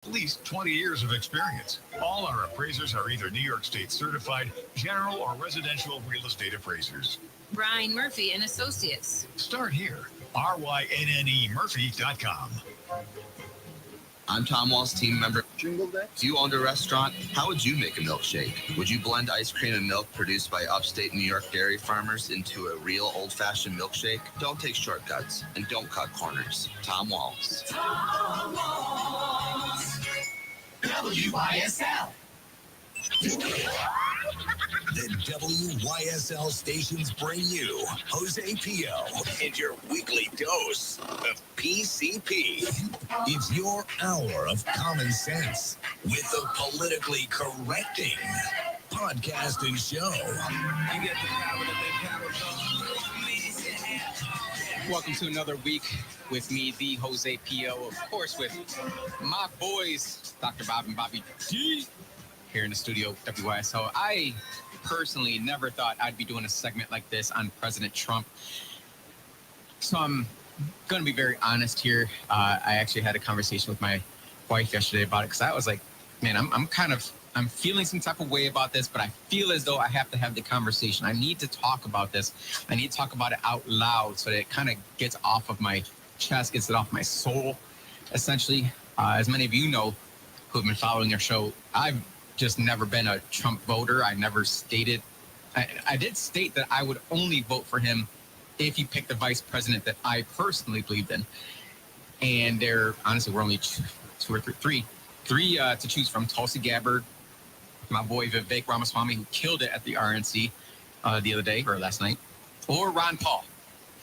At least 20 years of experience. All our appraisers are either New York State certified general or residential real estate appraisers. Brian Murphy and Associates. Start here. RYNNEMurphy.com. I'm Tom Wall's team member. If you owned a restaurant, how would you make a milkshake? Would you blend ice cream and milk produced by upstate New York dairy farmers into a real old-fashioned milkshake? Don't take shortcuts and don't cut corners. Tom Walls. Tom Walls. WYSL. The WYSL stations bring you Jose Pio and your weekly dose of PCP. It's your hour of common sense with the politically correcting podcast and show. You get the power Welcome to another week with me, the Jose Pio, of course, with my boys, Dr. Bob and Bobby G, here in the studio, WYSL. I personally never thought I'd be doing a segment like this on President Trump. So I'm going to be very honest here. I actually had a conversation with my wife yesterday about it because I was like, man, I'm feeling some type of way about this, but I feel as though I have to have the conversation. I need to talk about this. I need to talk about it out loud so that it kind of gets off of my chest, gets it off my soul, essentially. As many of you know who have been following our show, I've just never been a Trump voter. I never stated, I did state that I would only vote for him if he picked the vice president that I personally believed in. And there, honestly, we're only three to choose from. Tulsi Gabbard, my boy Vivek Ramaswamy, who killed it at the RNC the other day or last night, or Ron Paul.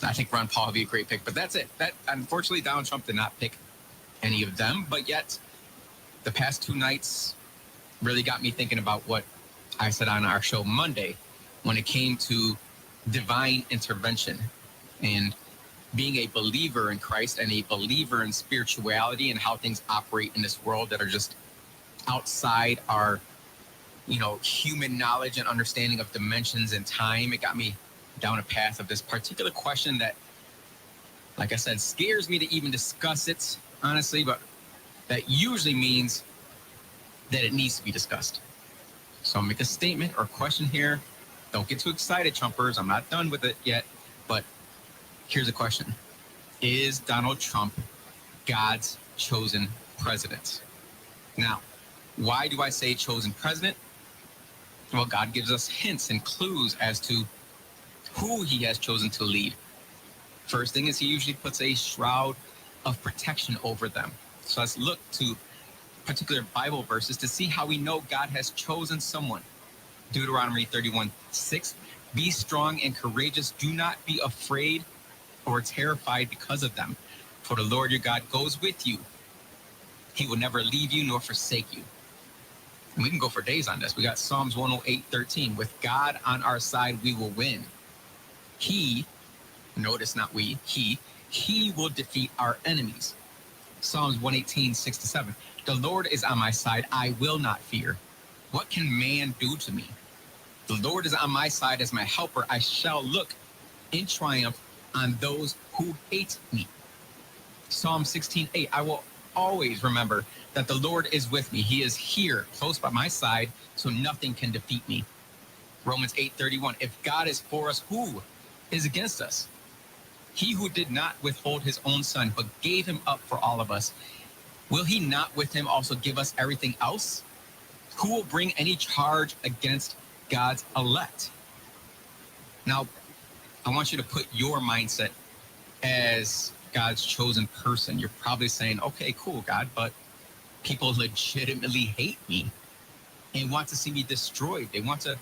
I think Ron Paul would be a great pick, but that's it. That unfortunately, Donald Trump did not pick any of them, but yet the past two nights really got me thinking about what I said on our show Monday when it came to divine intervention and being a believer in Christ and a believer in spirituality and how things operate in this world that are just outside our, human knowledge and understanding of dimensions and time. It got me down a path of this particular question that, like I said, scares me to even discuss it, honestly, but that usually means that it needs to be discussed. So I'll make a statement or question here. Don't get too excited, Trumpers. I'm not done with it yet, but here's a question. Is Donald Trump God's chosen president? Now, why do I say chosen president? Well, God gives us hints and clues as to who he has chosen to lead. First thing is he usually puts a shroud of protection over them. So let's look to particular Bible verses to see how we know God has chosen someone. Deuteronomy 31:6, be strong and courageous. Do not be afraid or terrified because of them. For the Lord your God goes with you. He will never leave you nor forsake you. And we can go for days on this. We got Psalms 108:13. With God on our side, we will win. He, notice not we, he will defeat our enemies. Psalms 118:6-7. The Lord is on my side, I will not fear. What can man do to me? The Lord is on my side as my helper. I shall look in triumph on those who hate me. Psalm 16:8. I will always remember that the Lord is with me. He is here, close by my side, so nothing can defeat me. Romans 8:31. If God is for us, who is against us? He who did not withhold his own son, but gave him up for all of us, will he not with him also give us everything else? Who will bring any charge against God's elect? Now, I want you to put your mindset as God's chosen person. You're probably saying, okay, cool, God, but people legitimately hate me and want to see me destroyed. They want to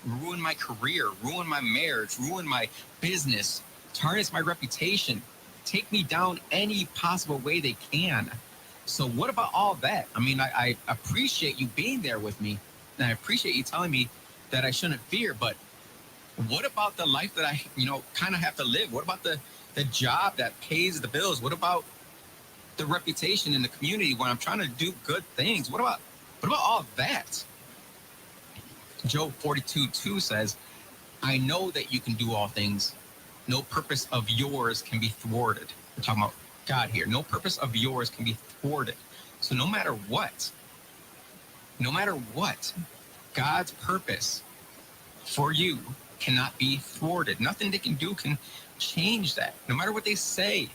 ruin my career, ruin my marriage, ruin my business, tarnish my reputation, take me down any possible way they can. So what about all that? I mean, I appreciate you being there with me, and I appreciate you telling me that I shouldn't fear, but what about the life that I, kind of have to live? What about the job that pays the bills? What about the reputation in the community when I'm trying to do good things? What about all of that? Job 42:2 says, I know that you can do all things. No purpose of yours can be thwarted. We're talking about God here. No purpose of yours can be thwarted. So no matter what, God's purpose for you cannot be thwarted. Nothing they can do can change that. No matter what they say,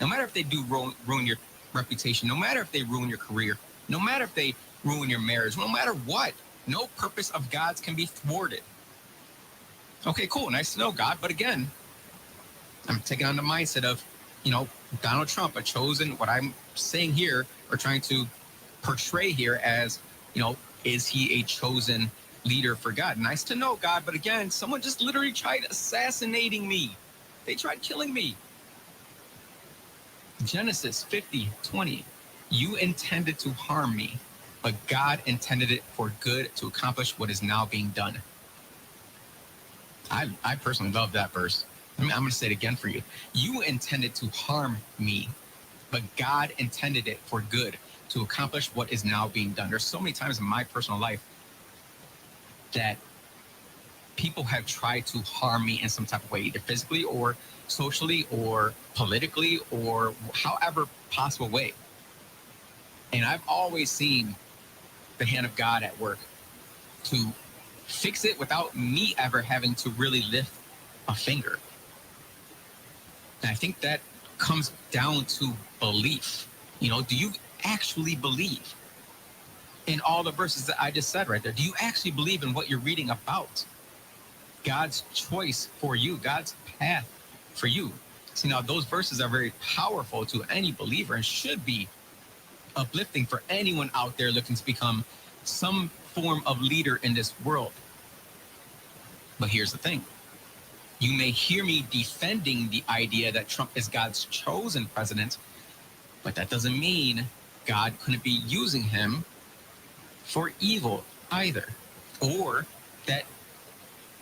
no matter if they do ruin your reputation, no matter if they ruin your career, no matter if they ruin your marriage, no matter what, no purpose of God's can be thwarted. Okay, cool. Nice to know, God. But again, I'm taking on the mindset of, Donald Trump, what I'm saying here or trying to portray here as, is he a chosen leader for God? Nice to know, God. But again, someone just literally tried assassinating me. They tried killing me. Genesis 50:20. You intended to harm me, but God intended it for good to accomplish what is now being done. I personally love that verse. I'm going to say it again for you. You intended to harm me, but God intended it for good to accomplish what is now being done. There's so many times in my personal life that people have tried to harm me in some type of way, either physically or socially or politically or however possible way. And I've always seen the hand of God at work to fix it without me ever having to really lift a finger. And I think that comes down to belief. Do you actually believe in all the verses that I just said right there? Do you actually believe in what you're reading about? God's choice for you, God's path for you. See, now those verses are very powerful to any believer and should be uplifting for anyone out there looking to become some form of leader in this world. But here's the thing. You may hear me defending the idea that Trump is God's chosen president, but that doesn't mean God couldn't be using him for evil either, or that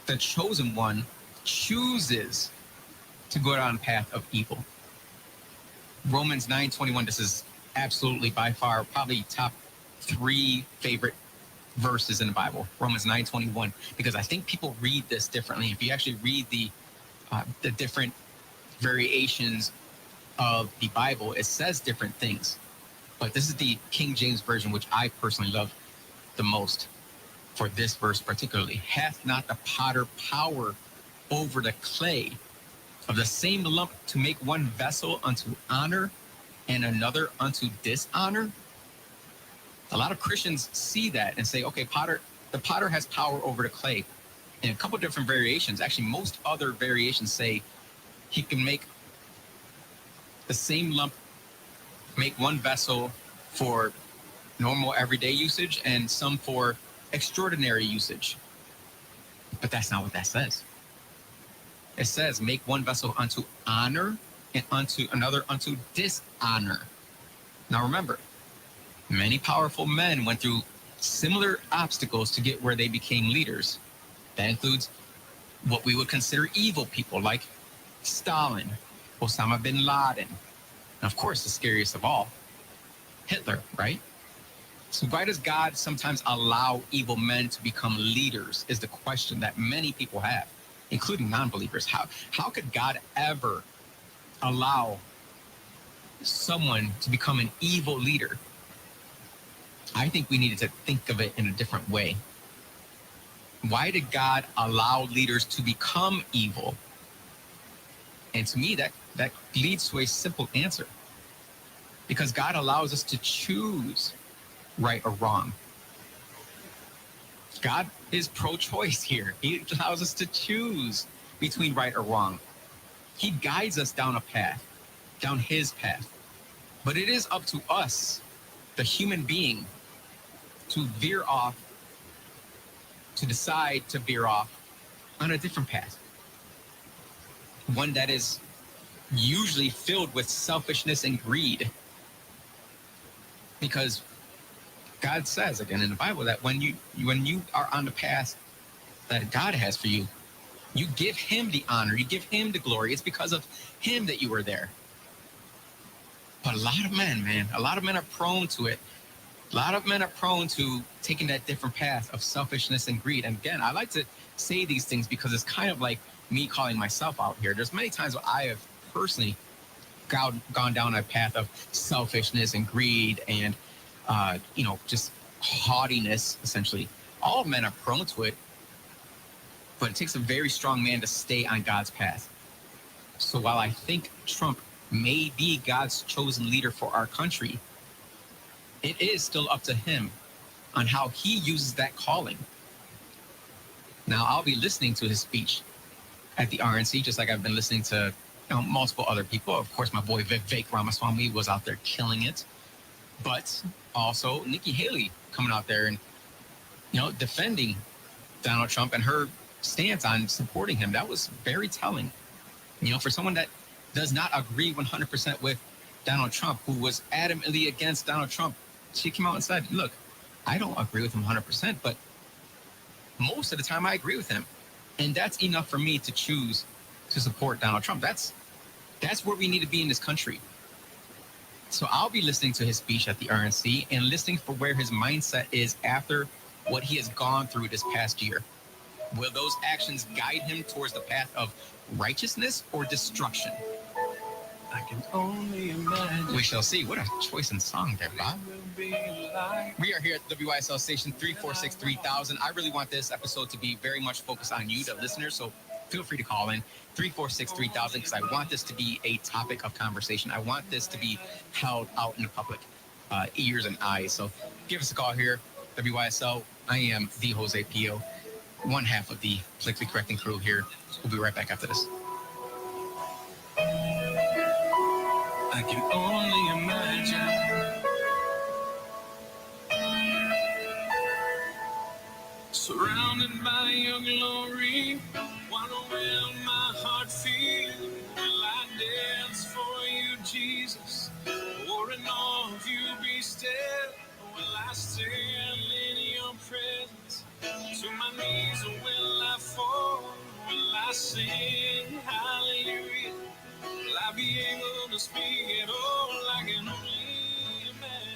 the chosen one chooses to go down a path of evil. Romans 9:21, this is absolutely by far probably top 3 favorite verses in the Bible. Romans 9:21, because I think people read this differently. If you actually read the different variations of the Bible, it says different things. But this is the King James Version, which I personally love the most for this verse particularly. Hath not the potter power over the clay of the same lump to make one vessel unto honor and another unto dishonor? A lot of Christians see that and say, okay, the potter has power over the clay. In a couple of different variations, actually most other variations say he can make the same lump, make one vessel for normal everyday usage and some for extraordinary usage. But that's not what that says. It says make one vessel unto honor and unto another unto dishonor. Now remember, many powerful men went through similar obstacles to get where they became leaders. That includes what we would consider evil people like Stalin, Osama bin Laden, and of course the scariest of all, Hitler, right? So why does God sometimes allow evil men to become leaders is the question that many people have, including non-believers. How could God ever allow someone to become an evil leader? I think we needed to think of it in a different way. Why did God allow leaders to become evil? And to me, that leads to a simple answer. Because God allows us to choose right or wrong. God is pro-choice here. He allows us to choose between right or wrong. He guides us down a path, down his path. But it is up to us, the human being, to veer off, to decide to veer off on a different path. One that is usually filled with selfishness and greed. Because God says again in the Bible that when you are on the path that God has for you, you give him the honor, you give him the glory. It's because of him that you are there. But a lot of men are prone to it. A lot of men are prone to taking that different path of selfishness and greed. And again, I like to say these things because it's kind of like me calling myself out here. There's many times where I have personally gone down a path of selfishness and greed and just haughtiness, essentially. All men are prone to it, but it takes a very strong man to stay on God's path. So while I think Trump may be God's chosen leader for our country, it is still up to him on how he uses that calling. Now, I'll be listening to his speech at the RNC, just like I've been listening to multiple other people. Of course, my boy Vivek Ramaswamy was out there killing it, but also Nikki Haley coming out there and defending Donald Trump and her stance on supporting him. That was very telling. For someone that does not agree 100% with Donald Trump, who was adamantly against Donald Trump, she came out and said, look, I don't agree with him 100%, but most of the time I agree with him. And that's enough for me to choose to support Donald Trump. That's where we need to be in this country. So I'll be listening to his speech at the RNC and listening for where his mindset is after what he has gone through this past year. Will those actions guide him towards the path of righteousness or destruction? I can only imagine. We shall see. What a choice in song there, Bob. We are here at WYSL station 346-3000. I really want this episode to be very much focused on you, the listeners, so feel free to call in 346-3000 because I want this to be a topic of conversation. I want this to be held out in the public ears and eyes. So give us a call here, WYSL. I am the Jose Pio, one half of the politically correcting crew here. We'll be right back after this. I can only imagine. Surrounded by your glory, wonder will my heart feel? Will I dance for you, Jesus? Or in awe of you be still? Will I stand in your presence? To my knees or will I fall? Will I sing hallelujah? Will I be able to speak at all? I can only imagine.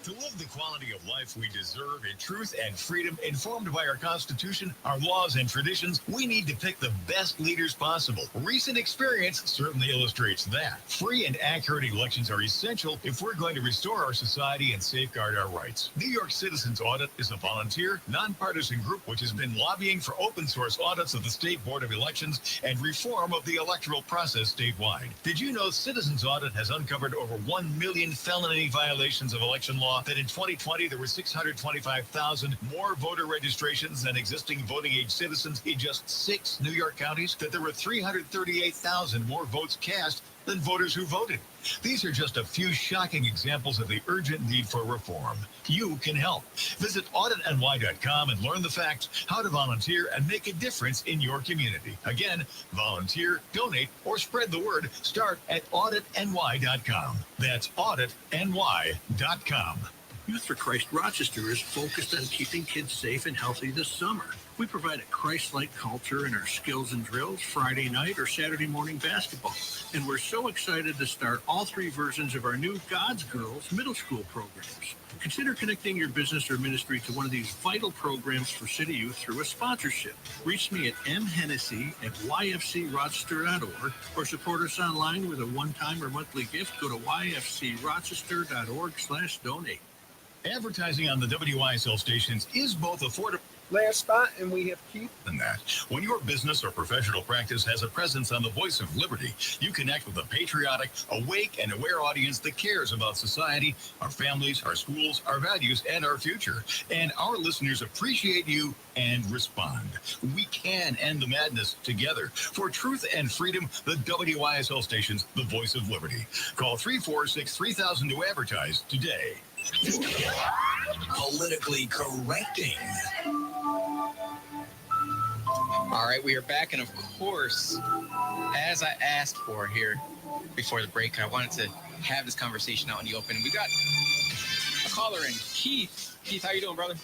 To live the quality of life we deserve in truth and freedom, informed by our Constitution, our laws, and traditions, we need to pick the best leaders possible. Recent experience certainly illustrates that. Free and accurate elections are essential if we're going to restore our society and safeguard our rights. New York Citizens Audit is a volunteer, nonpartisan group which has been lobbying for open source audits of the State Board of Elections and reform of the electoral process statewide. Did you know Citizens Audit has uncovered over 1 million felony violations of election law? That in 2020, there were 625,000 more voter registrations than existing voting age citizens in just 6 New York counties, that there were 338,000 more votes cast than voters who voted. These are just a few shocking examples of the urgent need for reform. You can help. Visit auditny.com and learn the facts, how to volunteer, and make a difference in your community. Again, volunteer, donate, or spread the word. Start at auditny.com. That's auditny.com. Youth for Christ Rochester is focused on keeping kids safe and healthy this summer. We provide a Christ-like culture in our skills and drills, Friday night or Saturday morning basketball. And we're so excited to start all 3 versions of our new God's Girls middle school programs. Consider connecting your business or ministry to one of these vital programs for City Youth through a sponsorship. Reach me at mhennessy@yfcrochester.org or support us online with a one-time or monthly gift. Go to yfcrochester.org/donate. Advertising on the WISL stations is both affordable. Last spot, and we have Keith. Than that. When your business or professional practice has a presence on the Voice of Liberty, you connect with a patriotic, awake, and aware audience that cares about society, our families, our schools, our values, and our future. And our listeners appreciate you and respond. We can end the madness together. For truth and freedom, the WISL stations, the Voice of Liberty. Call 346-3000 to advertise today. Politically correcting. All right, we are back, and of course, as I asked for here before the break, I wanted to have this conversation out in the open. We got a caller in, Keith. Keith, how you doing, brother?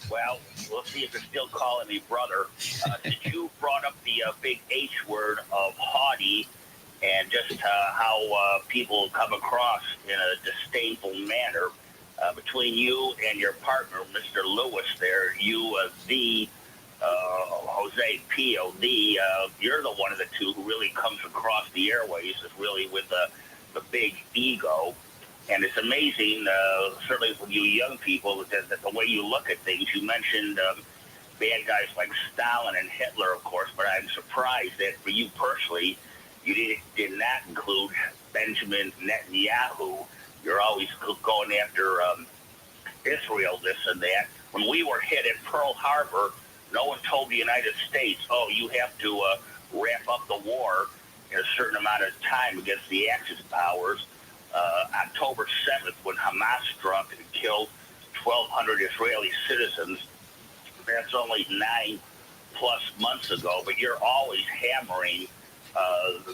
Well, we'll see if they're still calling me brother. You brought up the big H word of haughty, and just how people come across in a disdainful manner. Between you and your partner, Mr. Lewis, there, you, the Jose Pio, you're the one of the two who really comes across the airways is really with the big ego. And it's amazing, certainly for you young people, that the way you look at things. You mentioned bad guys like Stalin and Hitler, of course, but I'm surprised that for you personally, you did not include Benjamin Netanyahu. You're always going after Israel, this and that. When we were hit at Pearl Harbor, no one told the United States, oh, you have to wrap up the war in a certain amount of time against the Axis powers. October 7th, when Hamas struck and killed 1,200 Israeli citizens, that's only 9+ months ago, but you're always hammering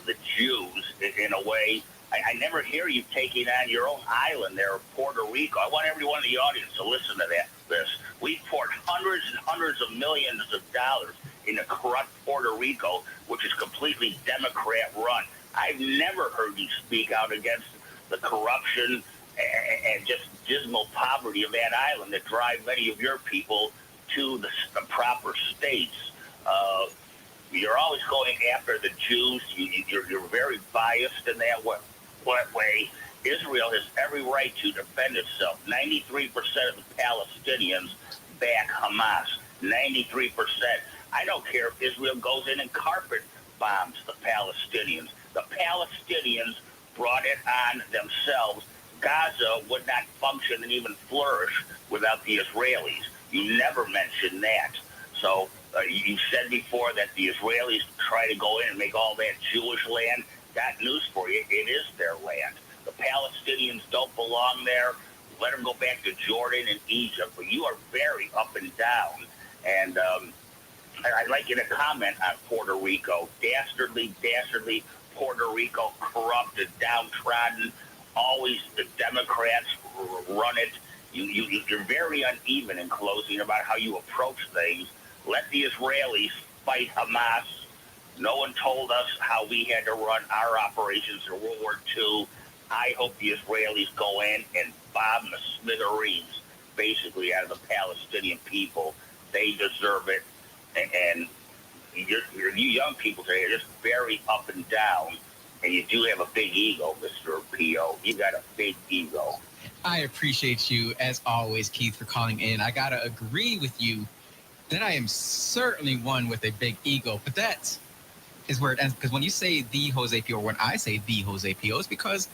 the Jews in a way. I never hear you taking on your own island there, Puerto Rico. I want everyone in the audience to listen to this. We poured hundreds and hundreds of millions of dollars into corrupt Puerto Rico, which is completely Democrat-run. I've never heard you speak out against the corruption and just dismal poverty of that island that drive many of your people to the proper states. You're always going after the Jews. You're very biased in that way. Israel has every right to defend itself. 93% of the Palestinians back Hamas. 93%. I don't care if Israel goes in and carpet bombs the Palestinians. The Palestinians brought it on themselves. Gaza would not function and even flourish without the Israelis. You never mentioned that. So you said before that the Israelis try to go in and make all that Jewish land. Got news for you. It is their land. The Palestinians don't belong there. Let them go back to Jordan and Egypt. But you are very up and down. And I'd like you to comment on Puerto Rico. Dastardly Puerto Rico, corrupted, downtrodden. Always the Democrats run it. You're very uneven in closing about how you approach things. Let the Israelis fight Hamas. No one told us how we had to run our operations in World War II. I hope the Israelis go in and bomb the smithereens, basically, out of the Palestinian people. They deserve it. And you young people today are just very up and down. And you do have a big ego, Mr. P.O. You got a big ego. I appreciate you, as always, Keith, for calling in. I got to agree with you that I am certainly one with a big ego. But that is where it ends. Because when you say the Jose P.O., or when I say the Jose P.O., it's because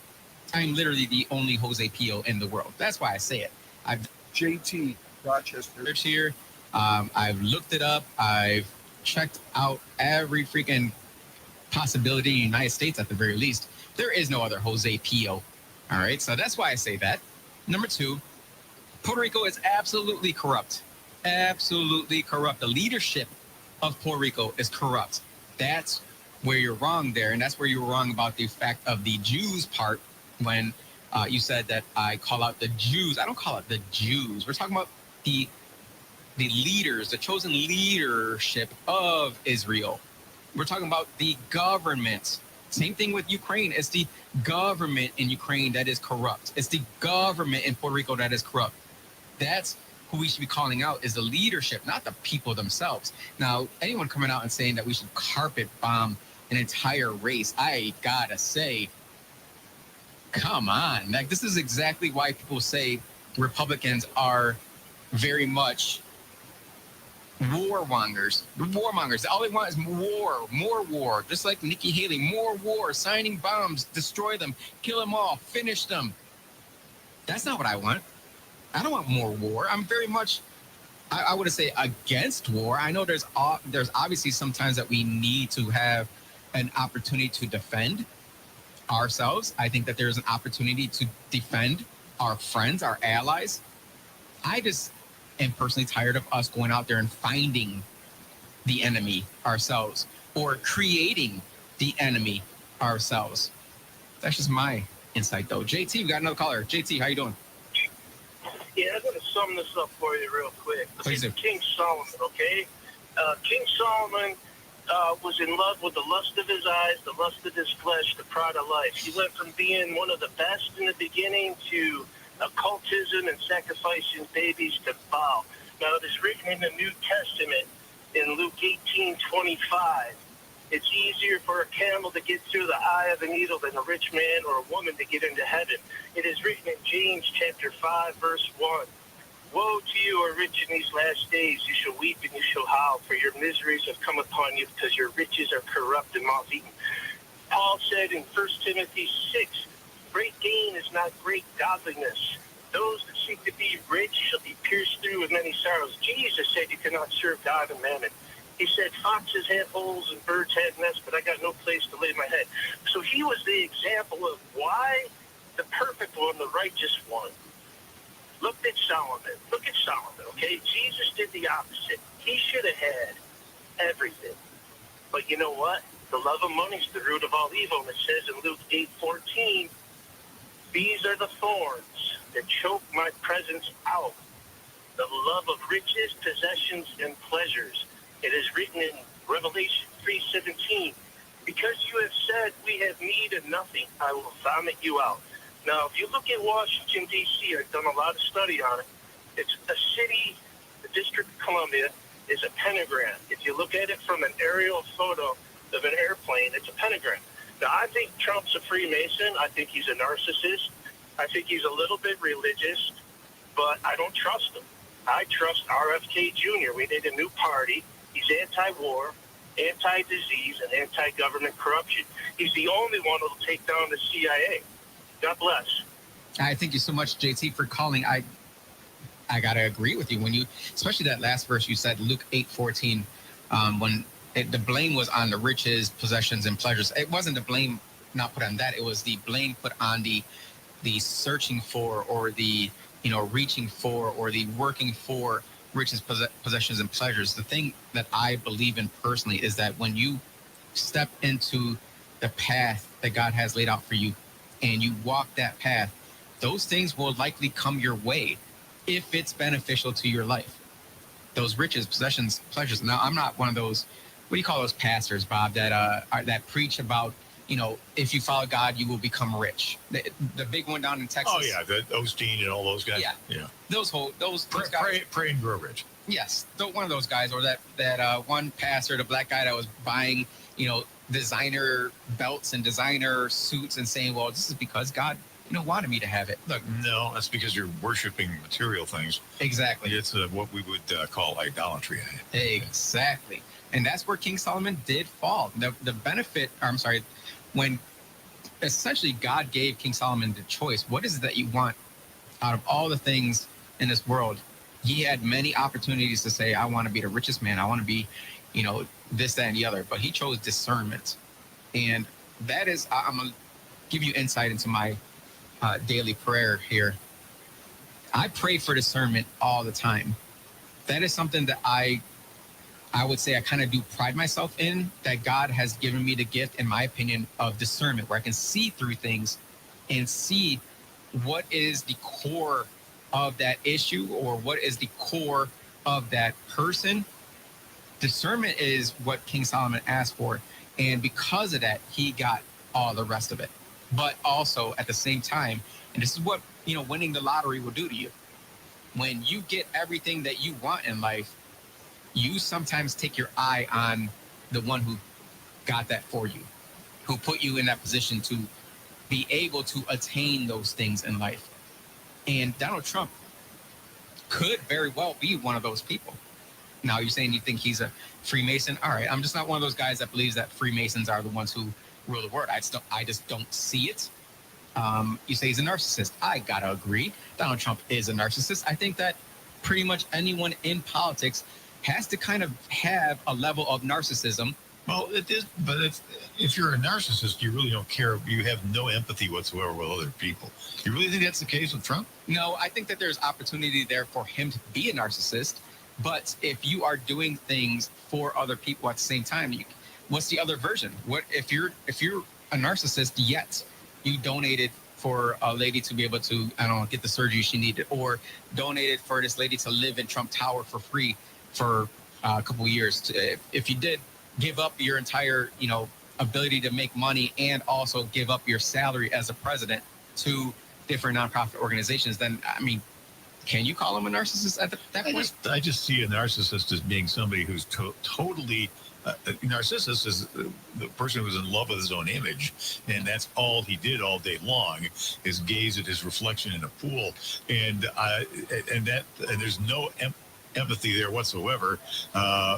I'm literally the only Jose P.O. in the world. That's why I say it. I've JT, Rochester. Here. I've looked it up. I've checked out every freaking possibility in the United States, at the very least. There is no other Jose P.O. All right, so that's why I say that. Number two, Puerto Rico is absolutely corrupt. Absolutely corrupt. The leadership of Puerto Rico is corrupt. That's where you're wrong there, and that's where you're wrong about the fact of the Jews part when you said that I call out the Jews. I don't call it the Jews. We're talking about the leaders, the chosen leadership of Israel. We're talking about the government. Same thing with Ukraine. It's the government in Ukraine that is corrupt. It's the government in Puerto Rico that is corrupt. That's who we should be calling out, is the leadership, not the people themselves. Now, anyone coming out and saying that we should carpet bomb an entire race, I gotta say, come on. Like, this is exactly why people say Republicans are very much warmongers. All they want is more war. Just like Nikki Haley, more war, signing bombs, destroy them, kill them all, finish them. That's not what I want. I don't want more war. I'm very much, I wouldn't say against war. I know there's obviously sometimes that we need to have an opportunity to defend ourselves. I think that there's an opportunity to defend our friends, our allies. I just am personally tired of us going out there and finding the enemy ourselves or creating the enemy ourselves. That's just my insight, though. JT, we got another caller. JT, how you doing? Yeah, I'm going to sum this up for you real quick. Please do. King Solomon, okay? King Solomon was in love with the lust of his eyes, the lust of his flesh, the pride of life. He went from being one of the best in the beginning to occultism and sacrificing babies to Baal. Now, it is written in the New Testament in Luke 18:25 It's easier for a camel to get through the eye of a needle than a rich man or a woman to get into heaven. It is written in James chapter 5, verse 1. Woe to you who are rich in these last days. You shall weep and you shall howl, for your miseries have come upon you because your riches are corrupt and moth-eaten. Paul said in 1 Timothy 6, great gain is not great godliness. Those that seek to be rich shall be pierced through with many sorrows. Jesus said you cannot serve God and mammon. He said, foxes have holes and birds have nests, but I got no place to lay my head. So he was the example of why the perfect one, the righteous one, looked at Solomon. Look at Solomon, okay? Jesus did the opposite. He should have had everything. But you know what? The love of money is the root of all evil. And it says in Luke 8:14, these are the thorns that choke my presence out. The love of riches, possessions, and pleasures. It is written in Revelation 3:17, because you have said we have need of nothing, I will vomit you out. Now, if you look at Washington, D.C., I've done a lot of study on it. It's a city, the District of Columbia is a pentagram. If you look at it from an aerial photo of an airplane, it's a pentagram. Now, I think Trump's a Freemason. I think he's a narcissist. I think he's a little bit religious, but I don't trust him. I trust RFK Jr. We need a new party. He's anti-war, anti-disease, and anti-government corruption. He's the only one who will take down the CIA. God bless. I thank you so much, JT, for calling. I gotta agree with you when you, especially that last verse you said, Luke 8:14, when the blame was on the riches, possessions, and pleasures. It wasn't the blame not put on that. It was the blame put on the searching for, or the reaching for, or the working for riches, possessions, and pleasures. The thing that I believe in personally is that when you step into the path that God has laid out for you, and you walk that path, those things will likely come your way if it's beneficial to your life. Those riches, possessions, pleasures. Now, I'm not one of those, what do you call those pastors, Bob, that preach about, if you follow God, you will become rich. The big one down in Texas. Oh, yeah, the Osteen and all those guys. Yeah. Those guys. Pray and grow rich. Yes, one of those guys, or that one pastor, the black guy that was buying, designer belts and designer suits and saying, well, this is because God, wanted me to have it. Look, no, that's because you're worshiping material things. Exactly. It's what we would call idolatry. Exactly. And that's where King Solomon did fall. The benefit, when essentially God gave King Solomon the choice, what is it that you want out of all the things in this world? He had many opportunities to say, I want to be the richest man. I want to be, this, that, and the other. But he chose discernment. And that is, I'm going to give you insight into my daily prayer here. I pray for discernment all the time. That is something that I would say I kind of do pride myself in, that God has given me the gift, in my opinion, of discernment, where I can see through things and see what is the core of that issue, or what is the core of that person. Discernment is what King Solomon asked for. And because of that, he got all the rest of it. But also at the same time, and this is what, winning the lottery will do to you. When you get everything that you want in life, you sometimes take your eye on the one who got that for you, who put you in that position to be able to attain those things in life. And Donald Trump could very well be one of those people. Now, you're saying you think he's a Freemason? All right, I'm just not one of those guys that believes that Freemasons are the ones who rule the world. I just don't see it. You say he's a narcissist. I gotta agree. Donald Trump is a narcissist. I think that pretty much anyone in politics has to kind of have a level of narcissism. Well, it is, but if you're a narcissist, you really don't care. You have no empathy whatsoever with other people. You really think that's the case with Trump? No, I think that there's opportunity there for him to be a narcissist. But if you are doing things for other people at the same time, what's the other version? What if you're a narcissist yet you donated for a lady to be able to, get the surgery she needed, or donated for this lady to live in Trump Tower for free for a couple of years? If you did give up your entire, ability to make money, and also give up your salary as a president to different nonprofit organizations, then, Can you call him a narcissist at that point? I just see a narcissist as being somebody who's totally. Narcissus is the person who's in love with his own image, and that's all he did all day long is gaze at his reflection in a pool, and there's no empathy there whatsoever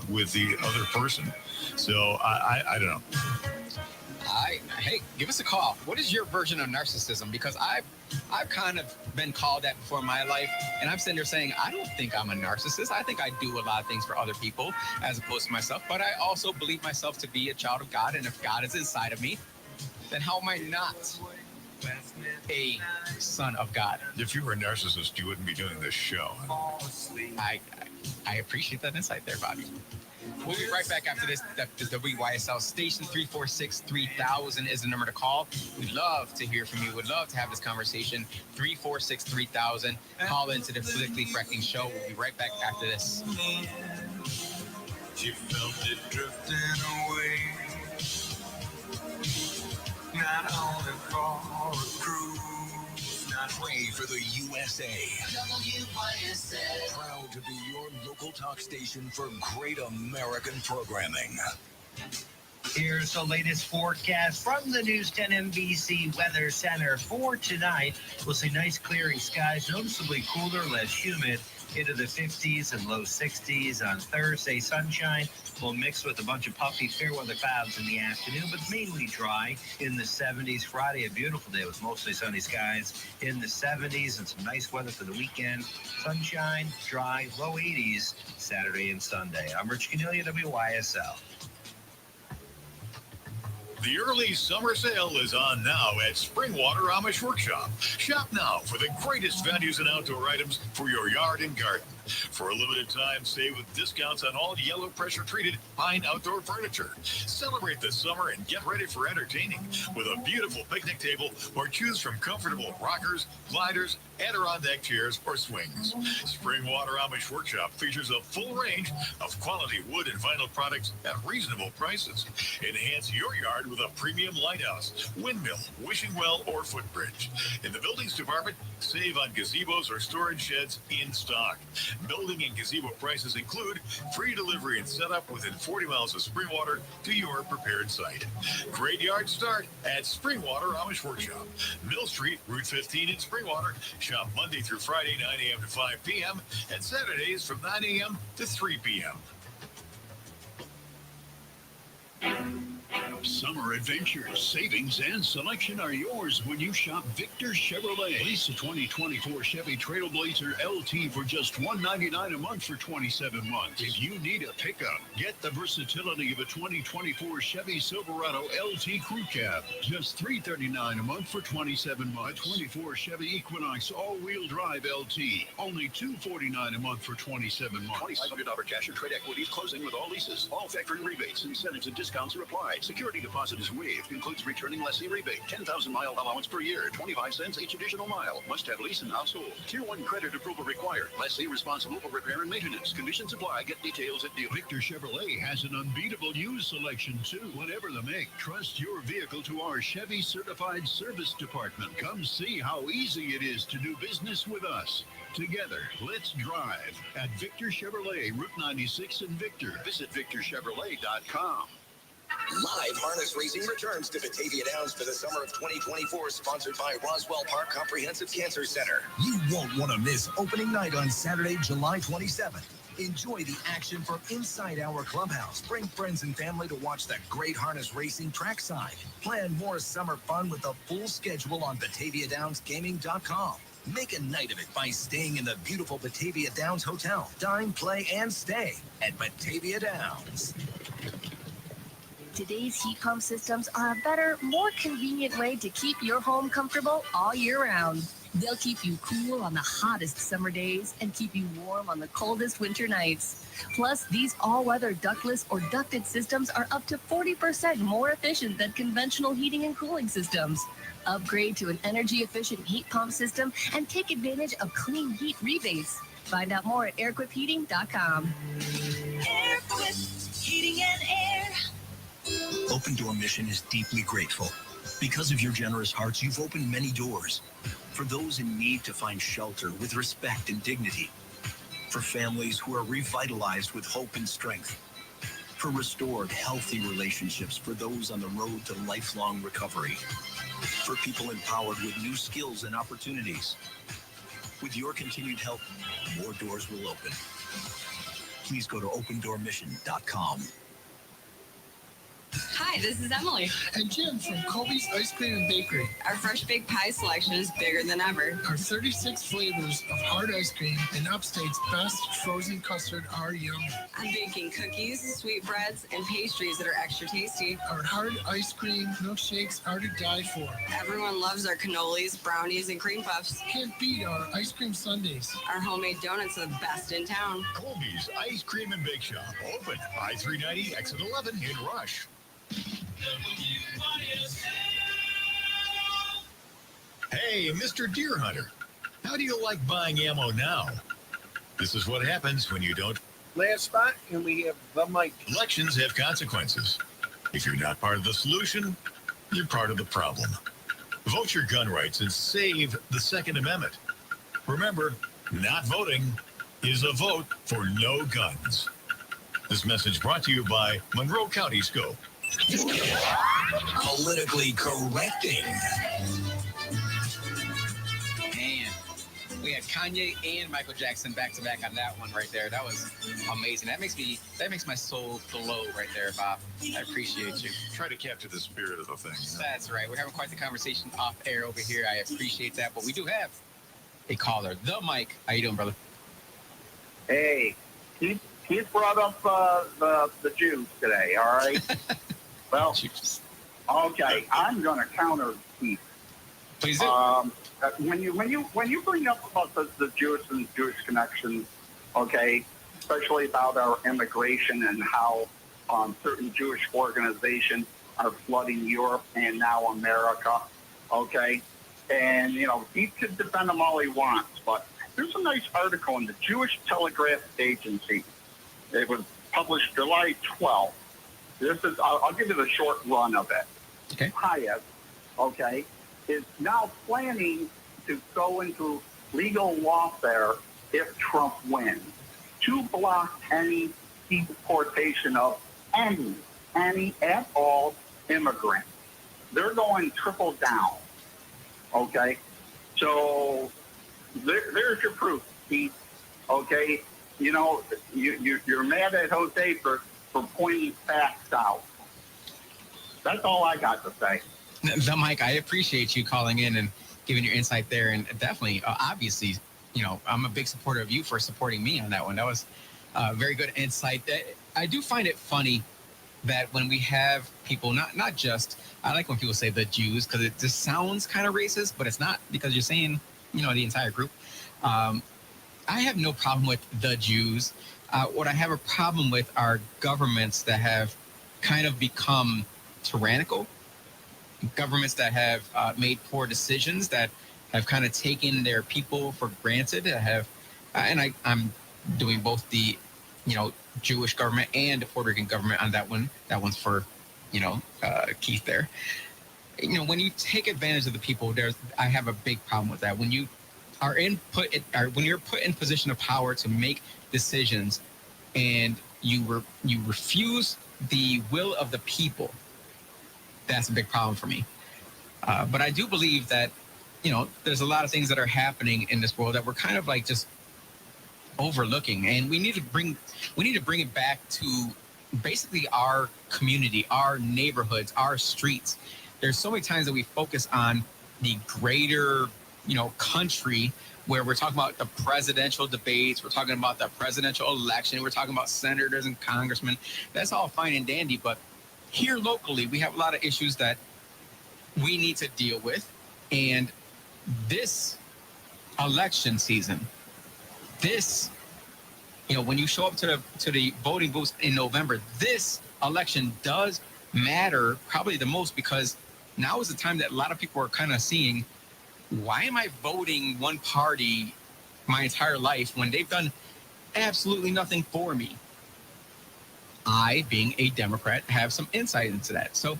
with the other person. So I don't know. Hey, give us a call. What is your version of narcissism? Because I've kind of been called that before in my life, and I'm sitting there saying, I don't think I'm a narcissist. I think I do a lot of things for other people as opposed to myself, but I also believe myself to be a child of God, and if God is inside of me, then how am I not a son of God? If you were a narcissist, you wouldn't be doing this show. I appreciate that insight there, Bobby. We'll be right back after this. The WYSL station 346-3000 is the number to call. We'd love to hear from you. We'd love to have this conversation. 346-3000. Call into the Politically Correcting Show. We'll be right back after this. She felt it drifting away. Not only for a cruise. Pray for the USA. WYSL. Proud to be your local talk station for great American programming. Here's the latest forecast from the News 10 NBC Weather Center for tonight. We'll see nice clearing skies, noticeably cooler, less humid, into the 50s and low 60s on Thursday. Sunshine will mix with a bunch of puffy fair weather clouds in the afternoon, but mainly dry in the 70s. Friday, a beautiful day with mostly sunny skies in the 70s and some nice weather for the weekend. Sunshine, dry, low 80s Saturday and Sunday. I'm Rich Cornelia, WYSL. The early summer sale is on now at Springwater Amish Workshop. Shop now for the greatest values and outdoor items for your yard and garden. For a limited time, save with discounts on all yellow pressure-treated pine outdoor furniture. Celebrate the summer and get ready for entertaining with a beautiful picnic table or choose from comfortable rockers, gliders, Adirondack chairs, or swings. Springwater Amish Workshop features a full range of quality wood and vinyl products at reasonable prices. Enhance your yard with a premium lighthouse, windmill, wishing well, or footbridge. In the buildings department, save on gazebos or storage sheds in stock. Building and gazebo prices include free delivery and setup within 40 miles of Springwater to your prepared site. Great yard start at Springwater Amish Workshop. Mill Street, Route 15 in Springwater. Shop Monday through Friday, 9 a.m. to 5 p.m. and Saturdays from 9 a.m. to 3 p.m. Summer adventures, savings, and selection are yours when you shop Victor Chevrolet. Lease a 2024 Chevy Trailblazer LT for just $199 a month for 27 months. If you need a pickup, get the versatility of a 2024 Chevy Silverado LT Crew Cab. Just $339 a month for 27 months. 24 Chevy Equinox all-wheel drive LT. Only $249 a month for 27 months. $2,500 cash or trade equity closing with all leases. All factory rebates, incentives, and discounts are applied. Security deposit is waived. Includes returning lessee rebate. 10,000 mile allowance per year. 25 cents each additional mile. Must have lease and household. Tier 1 credit approval required. Lessee responsible for repair and maintenance. Conditions apply. Get details at dealer. Victor Chevrolet has an unbeatable used selection too. Whatever the make, trust your vehicle to our Chevy certified service department. Come see how easy it is to do business with us. Together, let's drive at Victor Chevrolet, Route 96 in Victor. Visit victorchevrolet.com. Live harness racing returns to Batavia Downs for the summer of 2024, sponsored by Roswell Park Comprehensive Cancer Center. You won't want to miss opening night on Saturday, July 27th. Enjoy the action from inside our clubhouse. Bring friends and family to watch the great harness racing trackside. Plan more summer fun with a full schedule on BataviaDownsGaming.com. Make a night of it by staying in the beautiful Batavia Downs Hotel. Dine, play, and stay at Batavia Downs. Today's heat pump systems are a better, more convenient way to keep your home comfortable all year round. They'll keep you cool on the hottest summer days and keep you warm on the coldest winter nights. Plus, these all-weather ductless or ducted systems are up to 40% more efficient than conventional heating and cooling systems. Upgrade to an energy-efficient heat pump system and take advantage of clean heat rebates. Find out more at airquipheating.com. Airquip Heating and Air. Open Door Mission is deeply grateful. Because of your generous hearts, you've opened many doors. For those in need to find shelter with respect and dignity. For families who are revitalized with hope and strength. For restored, healthy relationships for those on the road to lifelong recovery. For people empowered with new skills and opportunities. With your continued help, more doors will open. Please go to opendoormission.com. Hi, this is Emily. And Jim from Colby's Ice Cream and Bakery. Our fresh baked pie selection is bigger than ever. Our 36 flavors of hard ice cream and Upstate's best frozen custard are yummy. I'm baking cookies, sweetbreads, and pastries that are extra tasty. Our hard ice cream milkshakes are to die for. Everyone loves our cannolis, brownies, and cream puffs. Can't beat our ice cream sundaes. Our homemade donuts are the best in town. Colby's Ice Cream and Bake Shop. Open I-390, exit 11 in Rush. Hey, Mr. Deer Hunter, how do you like buying ammo now? This is what happens when you don't. Last spot, and we have the mic. Elections have consequences. If you're not part of the solution, you're part of the problem. Vote your gun rights and save the Second Amendment. Remember, not voting is a vote for no guns. This message brought to you by Monroe County Scope. Politically correcting. Man, we had Kanye and Michael Jackson back to back on that one right there. That was amazing. That makes my soul glow right there, Bob. I appreciate you. Try to capture the spirit of the thing. You know? That's right. We're having quite the conversation off air over here. I appreciate that. But we do have a caller, the Mike. How you doing, brother? Hey, Keith brought up the Jews today. All right. Well, okay. I'm going to counter Keith. Please do. When you bring up about the Jewish and Jewish connections, okay, especially about our immigration and how certain Jewish organizations are flooding Europe and now America, okay, and he could defend them all he wants, but there's a nice article in the Jewish Telegraph Agency. It was published July 12th. I'll give you the short run of it. Okay. Hayek, okay, is now planning to go into legal lawfare if Trump wins to block any deportation of any at all immigrants. They're going triple down. Okay, so there's your proof, Pete. Okay, you're mad at Jose for pointing facts out. That's all I got to say. The Mike, I appreciate you calling in and giving your insight there, and definitely, obviously, I'm a big supporter of you for supporting me on that one. That was very good insight. I do find it funny that when we have people, not just, I like when people say the Jews because it just sounds kind of racist, but it's not, because you're saying, the entire group. I have no problem with the Jews. What I have a problem with are governments that have kind of become tyrannical, governments that have made poor decisions, that have kind of taken their people for granted, that have, and I'm doing both the, Jewish government and the Puerto Rican government on that one. That one's for, Keith there. When you take advantage of the people, I have a big problem with that. When you are when you're put in position of power to make decisions and you refuse the will of the people, that's a big problem for me. But I do believe that, there's a lot of things that are happening in this world that we're kind of like just overlooking, and we need to bring it back to basically our community, our neighborhoods, our streets. There's so many times that we focus on the greater, country, where we're talking about the presidential debates, we're talking about the presidential election, we're talking about senators and congressmen. That's all fine and dandy, but here locally, we have a lot of issues that we need to deal with. And this election season, when you show up to the voting booths in November, this election does matter probably the most, because now is the time that a lot of people are kind of seeing, why am I voting one party my entire life when they've done absolutely nothing for me? I, being a Democrat, have some insight into that. So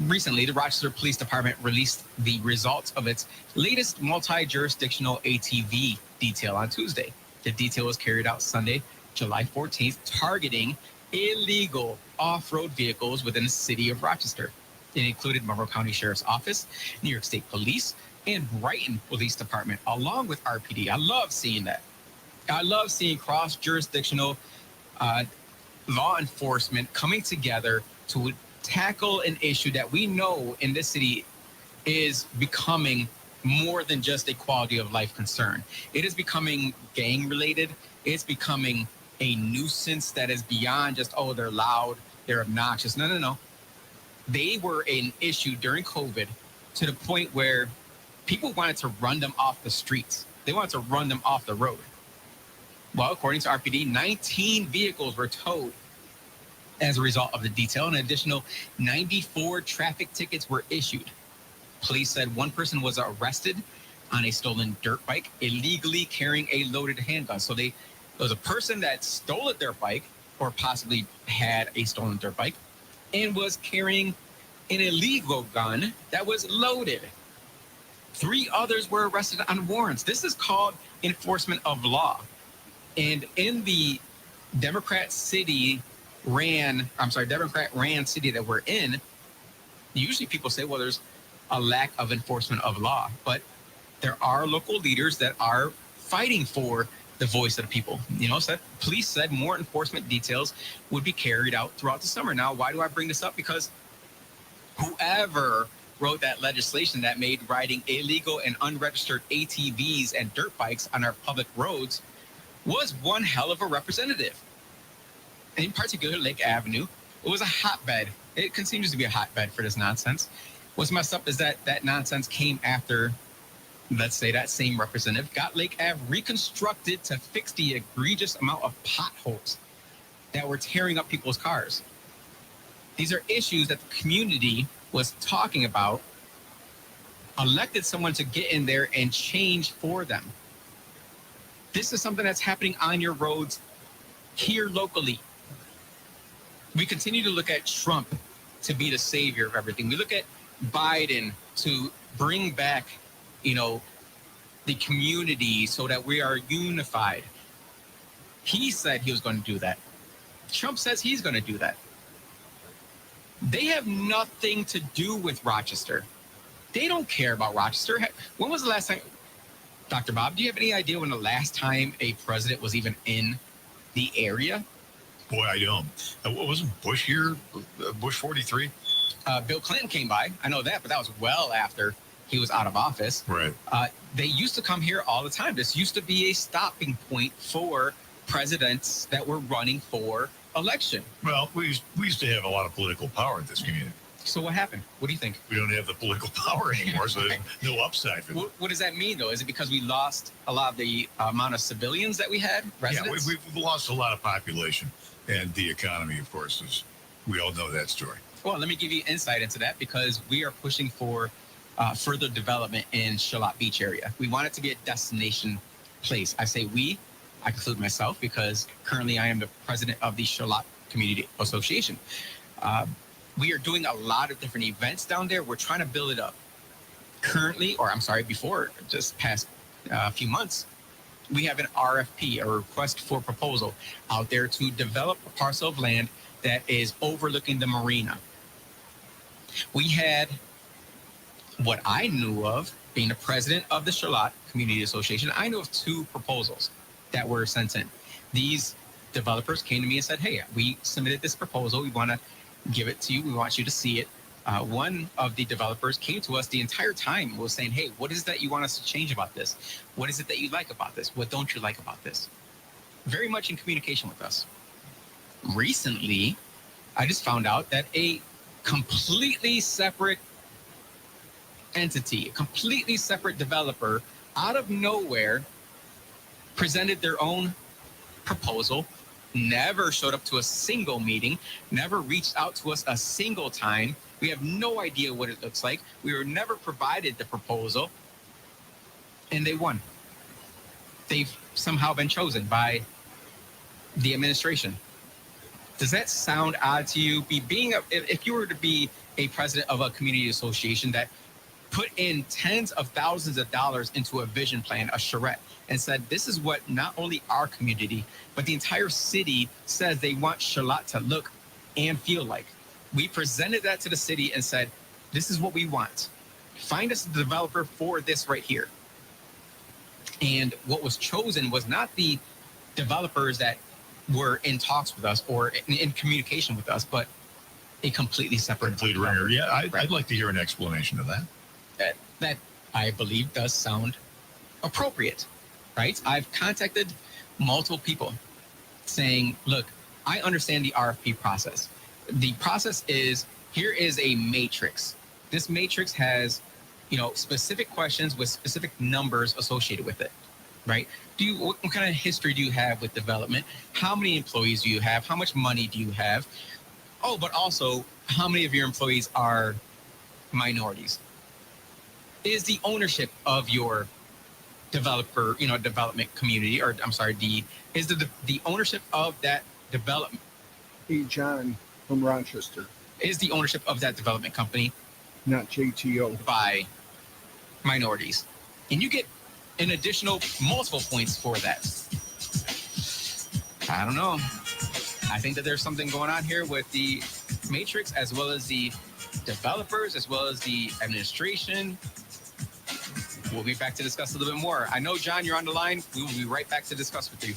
recently, the Rochester Police Department released the results of its latest multi-jurisdictional ATV detail on Tuesday. The detail was carried out Sunday, July 14th, targeting illegal off-road vehicles within the city of Rochester. It included Monroe County Sheriff's Office, New York State Police, and Brighton Police Department, along with RPD. I love seeing that. I love seeing cross-jurisdictional law enforcement coming together to tackle an issue that we know in this city is becoming more than just a quality of life concern. It is becoming gang related. It's becoming a nuisance that is beyond just, oh, they're loud, they're obnoxious. No. They were an issue during COVID to the point where people wanted to run them off the streets. They wanted to run them off the road. Well, according to RPD, 19 vehicles were towed as a result of the detail. An additional 94 traffic tickets were issued. Police said one person was arrested on a stolen dirt bike, illegally carrying a loaded handgun. So there was a person that stole a dirt bike or possibly had a stolen dirt bike and was carrying an illegal gun that was loaded. 3 others were arrested on warrants. This is called enforcement of law. And in the Democrat ran city that we're in, usually people say, well, there's a lack of enforcement of law. But there are local leaders that are fighting for the voice of the people. Police said more enforcement details would be carried out throughout the summer. Now, why do I bring this up? Because whoever wrote that legislation that made riding illegal and unregistered ATVs and dirt bikes on our public roads was one hell of a representative. In particular, Lake Avenue, it was a hotbed. It continues to be a hotbed for this nonsense. What's messed up is that nonsense came after, let's say, that same representative got Lake Ave reconstructed to fix the egregious amount of potholes that were tearing up people's cars. These are issues that the community was talking about, elected someone to get in there and change for them. This is something that's happening on your roads here locally. We continue to look at Trump to be the savior of everything. We look at Biden to bring back, the community so that we are unified. He said he was going to do that. Trump says he's going to do that. They have nothing to do with Rochester. They don't care about Rochester. When was the last time, Dr. Bob, do you have any idea when the last time a president was even in the area? Boy, I don't. Wasn't Bush here? Bush 43? Bill Clinton came by. I know that, but that was well after he was out of office. Right. They used to come here all the time. This used to be a stopping point for presidents that were running for election. Well, we used to have a lot of political power in this community. So what happened? What do you think? We don't have the political power anymore, so there's no upside for them. What does that mean, though? Is it because we lost a lot of the amount of civilians that we had? Residents? Yeah, we've lost a lot of population, and the economy, of course, we all know that story. Well, let me give you insight into that, because we are pushing for further development in Charlotte Beach area. We want it to be a destination place. I say we, I include myself, because currently I am the president of the Charlotte Community Association. We are doing a lot of different events down there. We're trying to build it up. Currently, before just past few months, we have an RFP, a request for proposal, out there to develop a parcel of land that is overlooking the marina. We had what I knew of, being the president of the Charlotte Community Association, I knew of 2 proposals that were sent in. These developers came to me and said, hey, we submitted this proposal. We want to give it to you. We want you to see it. One of the developers came to us the entire time, was saying, hey, what is it that you want us to change about this? What is it that you like about this? What don't you like about this? Very much in communication with us. Recently, I just found out that a completely separate entity, a completely separate developer, out of nowhere, presented their own proposal, never showed up to a single meeting, never reached out to us a single time. We have no idea what it looks like. We were never provided the proposal, and they won. They've somehow been chosen by the administration. Does that sound odd to you? If you were to be a president of a community association that put in tens of thousands of dollars into a vision plan, a charrette, and said, this is what not only our community, but the entire city says they want Charlotte to look and feel like. We presented that to the city and said, this is what we want. Find us a developer for this right here. And what was chosen was not the developers that were in talks with us or in communication with us, but a completely separate. Complete ringer. Yeah, I'd like to hear an explanation of that. That I believe does sound appropriate, right? I've contacted multiple people saying, look, I understand the RFP process. The process is, here is a matrix. This matrix has, specific questions with specific numbers associated with it, right? What kind of history do you have with development? How many employees do you have? How much money do you have? Oh, but also, how many of your employees are minorities? Is the ownership of your developer, development community, or I'm sorry, is the ownership of that development? Hey, John from Rochester. Is the ownership of that development company not JTO by minorities? And you get an additional multiple points for that. I don't know. I think that there's something going on here with the matrix, as well as the developers, as well as the administration. We'll be back to discuss a little bit more. I know, John, you're on the line. We will be right back to discuss with you.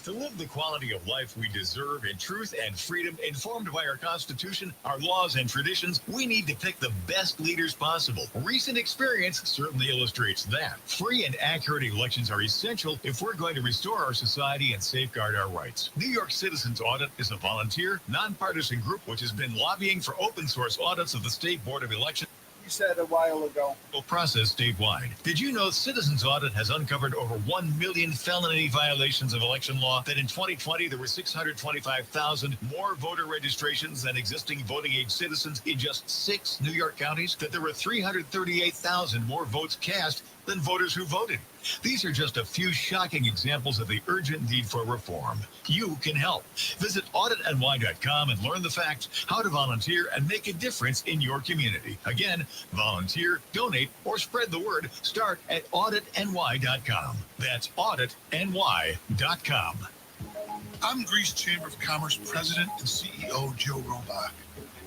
To live the quality of life we deserve in truth and freedom, informed by our Constitution, our laws, and traditions, we need to pick the best leaders possible. Recent experience certainly illustrates that. Free and accurate elections are essential if we're going to restore our society and safeguard our rights. New York Citizens Audit is a volunteer, nonpartisan group which has been lobbying for open source audits of the State Board of Elections. You said a while ago. Process statewide. Did you know Citizens Audit has uncovered over 1 million felony violations of election law? That in 2020 there were 625,000 more voter registrations than existing voting age citizens in just 6 New York counties? That there were 338,000 more votes cast than voters who voted? These are just a few shocking examples of the urgent need for reform. You can help. Visit auditny.com and learn the facts, how to volunteer, and make a difference in your community. Again, volunteer, donate, or spread the word. Start at auditny.com. That's auditny.com. I'm Greece Chamber of Commerce President and CEO Joe Robach.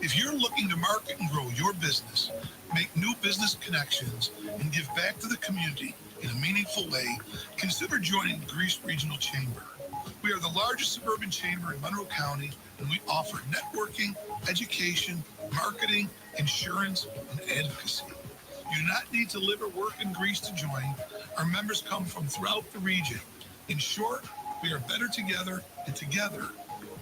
If you're looking to market and grow your business, make new business connections, and give back to the community in a meaningful way, consider joining the Greece Regional Chamber. We are the largest suburban chamber in Monroe County, and we offer networking, education, marketing, insurance, and advocacy. You do not need to live or work in Greece to join. Our members come from throughout the region. In short, we are better together, and together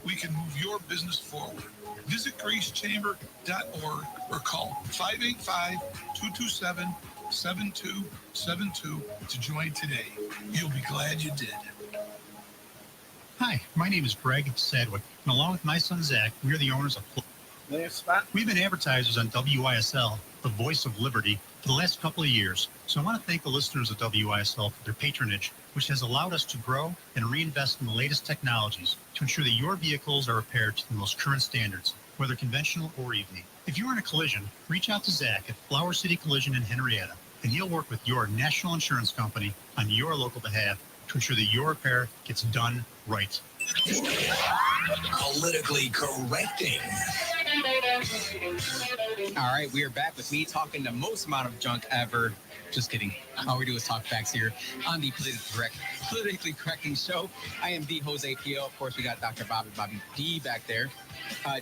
we can move your business forward. Visit GreeceChamber.org or call 585-227-7272 to join today. You'll be glad you did. Hi, my name is Greg Sadwick, and along with my son Zach, we are the owners of Last spot. We've been advertisers on WISL, the voice of liberty, for the last couple of years. So I want to thank the listeners of WISL for their patronage, which has allowed us to grow and reinvest in the latest technologies to ensure that your vehicles are repaired to the most current standards, whether conventional or EV. If you're in a collision, reach out to Zach at Flower City Collision in Henrietta, and he'll work with your national insurance company on your local behalf to ensure that your repair gets done right. Politically correcting. All right, we are back with me talking the most amount of junk ever. Just kidding. All we do is talk facts here on the politically correcting show. I am the Jose Pio. Of course, we got Dr. Bobby D back there.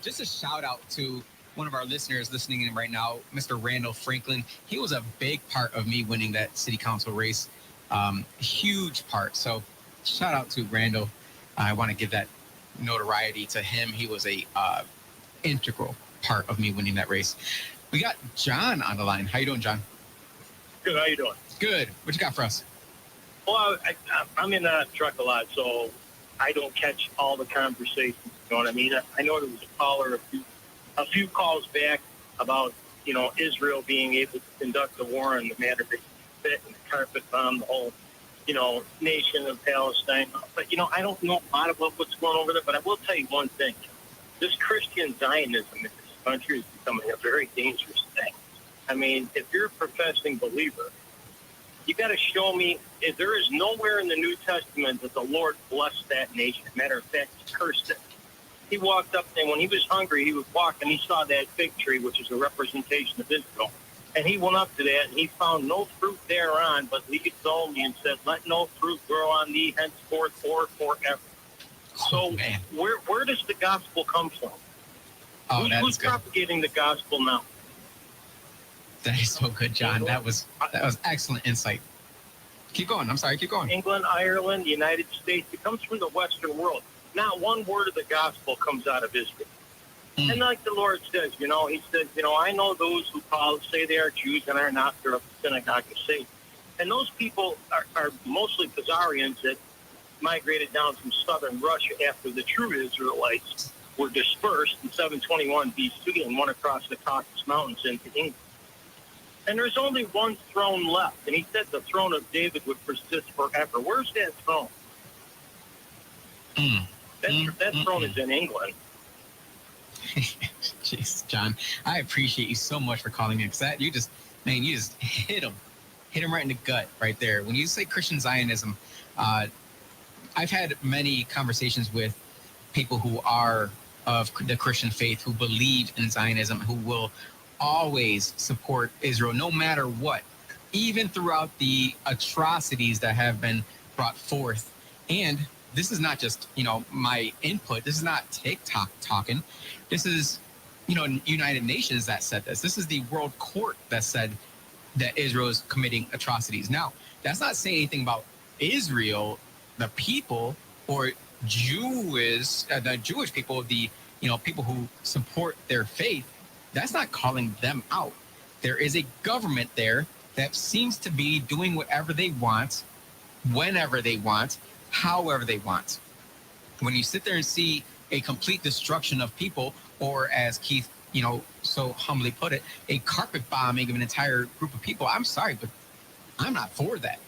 Just a shout out to one of our listeners listening in right now, Mr. Randall Franklin. He was a big part of me winning that city council race. Huge part. So shout out to Randall. I want to give that notoriety to him. He was a integral part of me winning that race. We got John on the line. How you doing, John? Good. How you doing? Good. What you got for us? Well, I'm in that truck a lot, so I don't catch all the conversations. You know what I mean? I know there was a caller a few calls back about, Israel being able to conduct the war in the manner they fit and the carpet bomb the whole nation of Palestine. But, I don't know a lot about what's going on over there, but I will tell you one thing. This Christian Zionism in this country is becoming a very dangerous thing. I mean, if you're a professing believer, you got to show me, there is nowhere in the New Testament that the Lord blessed that nation. Matter of fact, he cursed it. He walked up there, when he was hungry, he would walk and he saw that fig tree, which is a representation of Israel. And he went up to that and he found no fruit thereon, but leaves only, and said, let no fruit grow on thee henceforth or forever. So where does the gospel come from? Who's propagating the gospel now? That is so good, John. That was excellent insight. Keep going. I'm sorry. Keep going. England, Ireland, the United States. It comes from the Western world. Not one word of the gospel comes out of Israel. And like the Lord says, he says, I know those who say they are Jews and are not. They're of the synagogue of Satan. And those people are mostly Khazarians that migrated down from southern Russia after the true Israelites were dispersed in 721 BC and went across the Caucasus Mountains into England. And there's only one throne left. And he said the throne of David would persist forever. Where's that throne? That throne is in England. Jeez, John, I appreciate you so much for calling me, because you just hit him right in the gut right there. When you say Christian Zionism, I've had many conversations with people who are of the Christian faith, who believe in Zionism, who will always support Israel no matter what, even throughout the atrocities that have been brought forth. And this is not just, my input. This is not TikTok talking. This is, United Nations that said this. This is the World Court that said that Israel is committing atrocities. Now, that's not saying anything about Israel, the people, or the Jewish people, the people who support their faith. That's not calling them out. There is a government there that seems to be doing whatever they want, whenever they want, however they want. When you sit there and see a complete destruction of people, or as Keith, so humbly put it, a carpet bombing of an entire group of people, I'm sorry, but I'm not for that.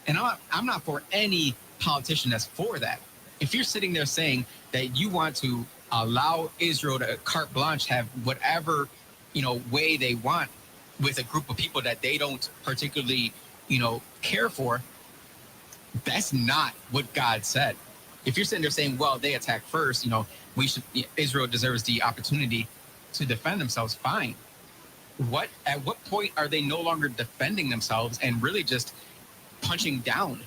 And I'm not for any politician that's for that. If you're sitting there saying that you want to allow Israel to carte blanche have whatever, way they want with a group of people that they don't particularly, care for, that's not what God said. If you're sitting there saying, well, they attacked first, Israel deserves the opportunity to defend themselves, fine. At what point are they no longer defending themselves and really just punching down?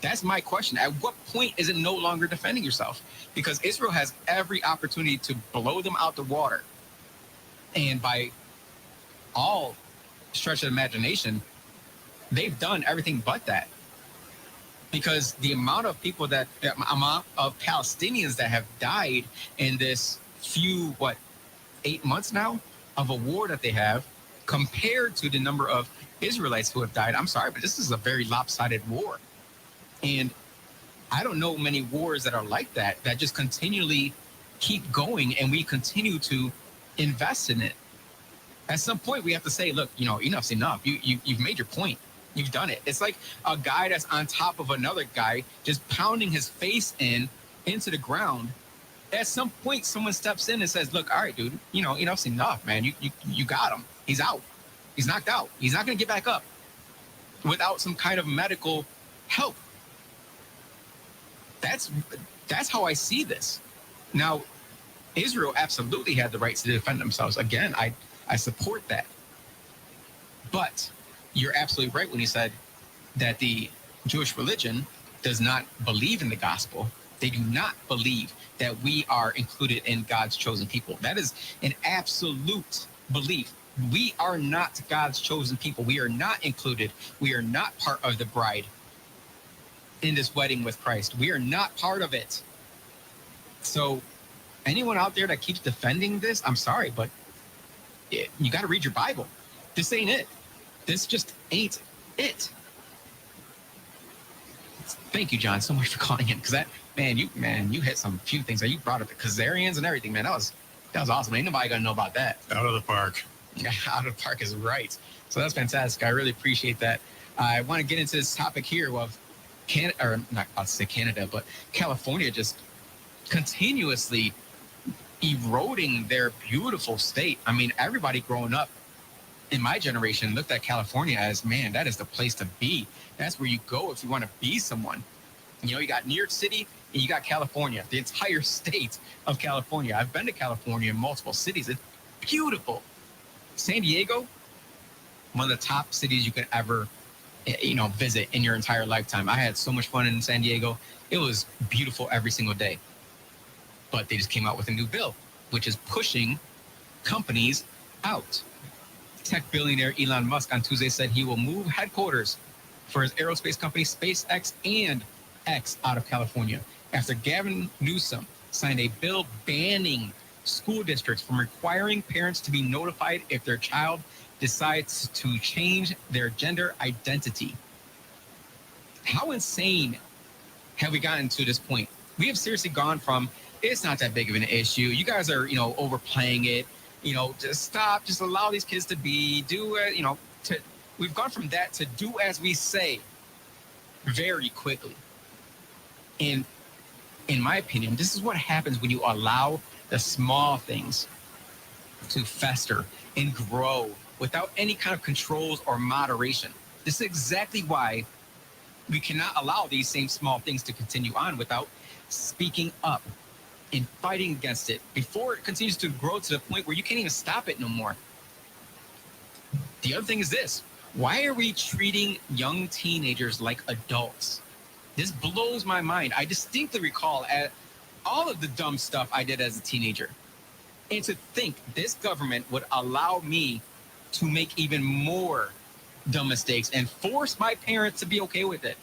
That's my question. At what point is it no longer defending yourself? Because Israel has every opportunity to blow them out the water. And by all stretch of imagination, they've done everything but that. Because the amount of Palestinians that have died in this few, 8 months now of a war that they have, compared to the number of Israelites who have died, I'm sorry, but this is a very lopsided war. And I don't know many wars that are like that just continually keep going, and we continue to invest in it. At some point, we have to say, look, enough's enough. You've made your point. You've done it. It's like a guy that's on top of another guy, just pounding his face into the ground. At some point, someone steps in and says, look, all right, dude, enough's enough, man. You got him. He's out. He's knocked out. He's not going to get back up without some kind of medical help. That's how I see this. Now, Israel absolutely had the right to defend themselves. Again, I support that. But you're absolutely right when you said that the Jewish religion does not believe in the gospel. They do not believe that we are included in God's chosen people. That is an absolute belief. We are not God's chosen people. We are not included. We are not part of the bride in this wedding with Christ. We are not part of it. So anyone out there that keeps defending this, I'm sorry, but you got to read your Bible. This ain't it. This just ain't it. Thank you, John, so much for calling in, because that, you hit some few things. You brought up the Khazarians and everything, man. That was awesome. Ain't nobody gonna know about that. Out of the park. Yeah, out of the park is right. So that's fantastic. I really appreciate that. I want to get into this topic here of Canada, or not, I'll say Canada, but California just continuously eroding their beautiful state. I mean, everybody growing up in my generation looked at California as, man, that is the place to be. That's where you go if you want to be someone. You know, you got New York City and you got California, the entire state of California. I've been to California in multiple cities. It's beautiful. San Diego, one of the top cities you could ever, you know, visit in your entire lifetime. I had so much fun in San Diego. It was beautiful every single day. But they just came out with a new bill, which is pushing companies out. Tech billionaire Elon Musk on Tuesday said he will move headquarters for his aerospace company SpaceX and X out of California after Gavin Newsom signed a bill banning school districts from requiring parents to be notified if their child decides to change their gender identity. How insane have we gotten to this point? We have seriously gone from, it's not that big of an issue. You guys are, you know, overplaying it. You know, just stop, just allow these kids to be, do it, you know, we've gone from that to do as we say very quickly. And in my opinion, this is what happens when you allow the small things to fester and grow without any kind of controls or moderation. This is exactly why we cannot allow these same small things to continue on without speaking up and fighting against it before it continues to grow to the point where you can't even stop it no more. The other thing is this. Why are we treating young teenagers like adults? This blows my mind. I distinctly recall at all of the dumb stuff I did as a teenager. And to think this government would allow me to make even more dumb mistakes and force my parents to be okay with it.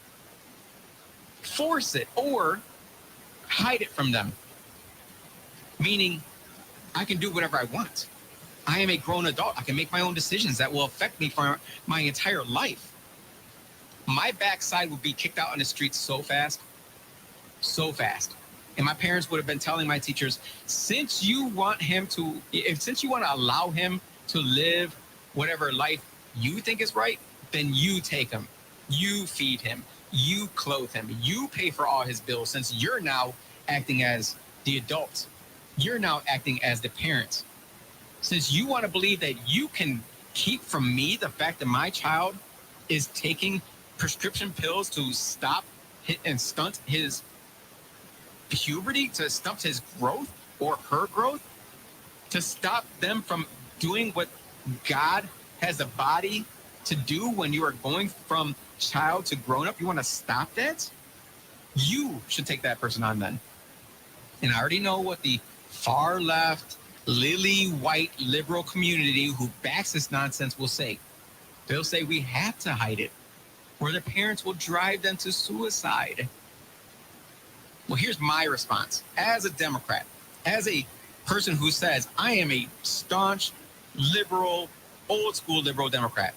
Force it or hide it from them. Meaning, I can do whatever I want. I am a grown adult. I can make my own decisions that will affect me for my entire life. My backside would be kicked out on the streets so fast. And my parents would have been telling my teachers, since you want to allow him to live whatever life you think is right, then you take him, you feed him, you clothe him, you pay for all his bills, since you're now acting as the adult. You're now acting as the parent. Since you want to believe that you can keep from me the fact that my child is taking prescription pills to stop and stunt his puberty, to stunt his growth or her growth, to stop them from doing what God has the body to do when you are going from child to grown up, you want to stop that? You should take that person on then. And I already know what the far left, lily white liberal community who backs this nonsense will say. They'll say we have to hide it, or their parents will drive them to suicide. Well, here's my response. As a Democrat, as a person who says I am a staunch liberal, old school liberal Democrat,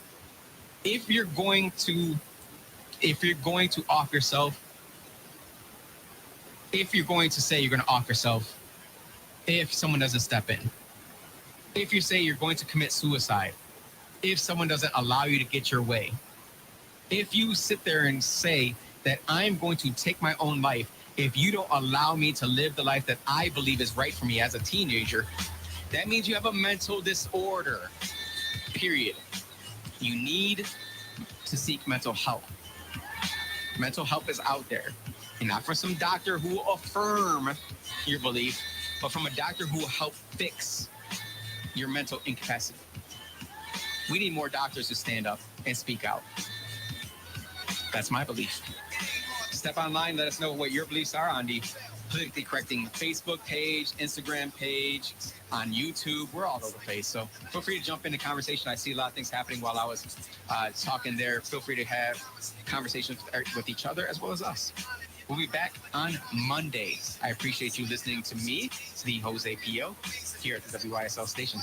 if you're going to off yourself, if you're going to say you're going to off yourself if someone doesn't step in, if you say you're going to commit suicide, if someone doesn't allow you to get your way, if you sit there and say that I'm going to take my own life if you don't allow me to live the life that I believe is right for me as a teenager, that means you have a mental disorder, period. You need to seek mental help. Mental help is out there, and not from some doctor who will affirm your belief, but from a doctor who will help fix your mental incapacity. We need more doctors to stand up and speak out. That's my belief. Step online, let us know what your beliefs are on the Politically Correcting Facebook page, Instagram page, on YouTube. We're all over the place, so feel free to jump into conversation. I see a lot of things happening while I was talking there. Feel free to have conversations with each other as well as us. We'll be back on Monday. I appreciate you listening to me, the Jose P.O., here at the WYSL station.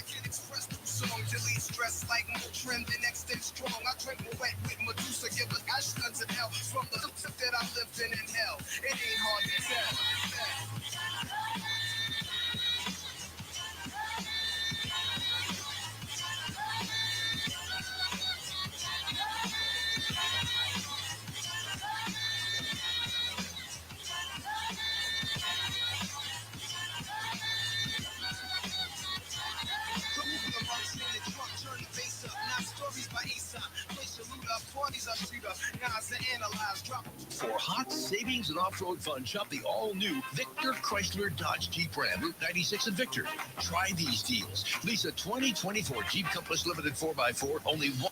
Stress like Motrin, the next day strong. I drink wet with Medusa, give us ash guns in hell. From the tip that I lived in hell, it ain't hard to tell. For hot savings and off-road fun, shop the all-new Victor Chrysler Dodge Jeep Ram, Route 96 and Victor. Try these deals. Lease a 2024 Jeep Compass Limited 4x4, only $1